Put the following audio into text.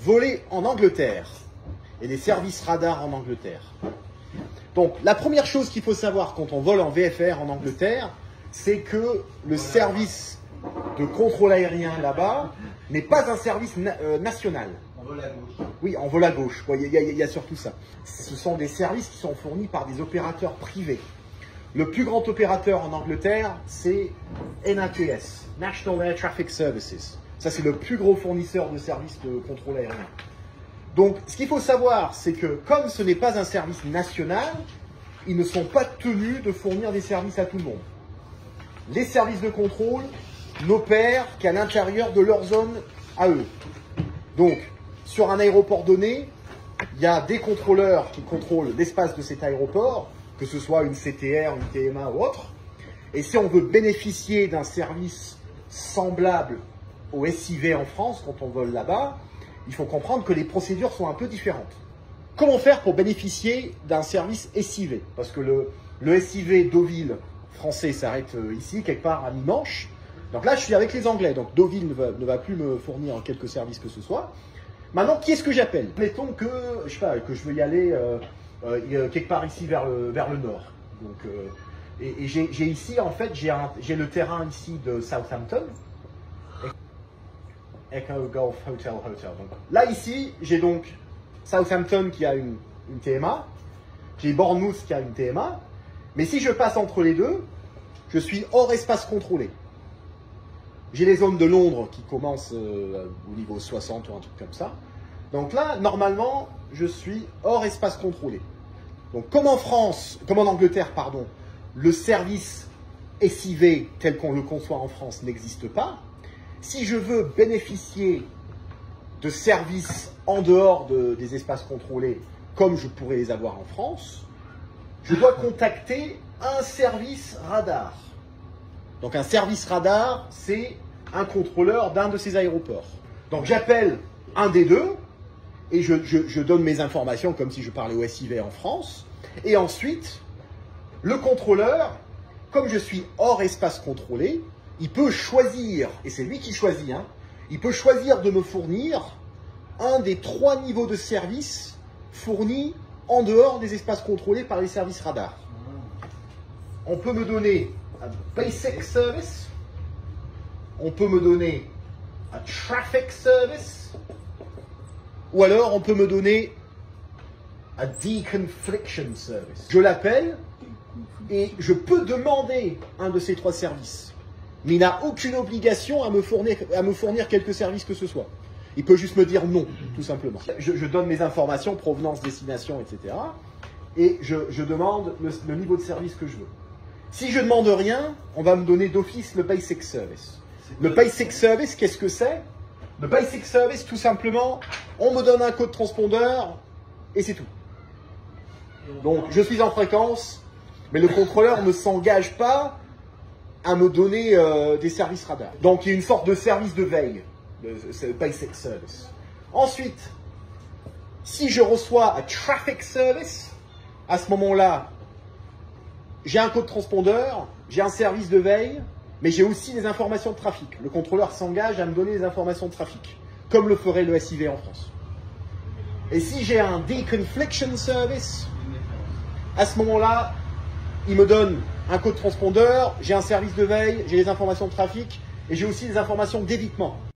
voler en Angleterre et des services radars en Angleterre. Donc, la première chose qu'il faut savoir quand on vole en VFR en Angleterre, c'est que le service de contrôle aérien là-bas n'est pas un service national. On vole à gauche. Oui, en vol à gauche. Il y a surtout ça. Ce sont des services qui sont fournis par des opérateurs privés. Le plus grand opérateur en Angleterre, c'est NATS, National Air Traffic Services. Ça, c'est le plus gros fournisseur de services de contrôle aérien. Donc, ce qu'il faut savoir, c'est que comme ce n'est pas un service national, ils ne sont pas tenus de fournir des services à tout le monde. Les services de contrôle n'opèrent qu'à l'intérieur de leur zone à eux. Donc, sur un aéroport donné, il y a des contrôleurs qui contrôlent l'espace de cet aéroport, que ce soit une CTR, une TMA ou autre. Et si on veut bénéficier d'un service semblable au SIV en France, quand on vole là-bas, il faut comprendre que les procédures sont un peu différentes. Comment faire pour bénéficier d'un service SIV? Parce que le SIV Deauville français s'arrête ici, quelque part à mi-manche. Donc là, je suis avec les Anglais. Donc Deauville ne va plus me fournir quelques services que ce soit. Maintenant, qui est-ce que j'appelle? Mettons que, je sais pas, que je veux y aller quelque part ici vers le nord. Donc, et j'ai ici, en fait, j'ai le terrain ici de Southampton. Echo Golf Hotel Hotel. Donc, là, ici, j'ai donc Southampton qui a une TMA. J'ai Bournemouth qui a une TMA. Mais si je passe entre les deux, je suis hors espace contrôlé. J'ai les zones de Londres qui commencent au niveau 60 ou un truc comme ça. Donc là, normalement, je suis hors espace contrôlé. Donc comme en Angleterre, pardon, le service SIV tel qu'on le conçoit en France n'existe pas. Si je veux bénéficier de services en dehors des espaces contrôlés, comme je pourrais les avoir en France, je dois contacter un service radar. Donc un service radar, c'est un contrôleur d'un de ces aéroports. Donc j'appelle un des deux et je donne mes informations comme si je parlais au SIV en France. Et ensuite, le contrôleur, comme je suis hors espace contrôlé, il peut choisir, et c'est lui qui choisit, hein, il peut choisir de me fournir un des 3 niveaux de service fournis en dehors des espaces contrôlés par les services radars. On peut me donner un basic service, on peut me donner un traffic service, ou alors on peut me donner un deconfliction service. Je l'appelle et je peux demander un de ces 3 services, mais il n'a aucune obligation à me fournir quelque service que ce soit. Il peut juste me dire non, tout simplement. Je donne mes informations, provenance, destination, etc. Et je demande le niveau de service que je veux. Si je ne demande rien, on va me donner d'office le Basic Service. Le Basic Service, qu'est-ce que c'est? Le Basic Service, tout simplement, on me donne un code transpondeur et c'est tout. Donc, je suis en fréquence, mais le contrôleur ne s'engage pas à me donner des services radars. Donc, il y a une sorte de service de veille. C'est le Basic Service. Ensuite, si je reçois un Traffic Service, à ce moment-là, j'ai un code transpondeur, j'ai un service de veille, mais j'ai aussi des informations de trafic. Le contrôleur s'engage à me donner des informations de trafic, comme le ferait le SIV en France. Et si j'ai un Deconfliction Service, à ce moment-là, il me donne un code transpondeur, j'ai un service de veille, j'ai les informations de trafic, et j'ai aussi des informations d'évitement.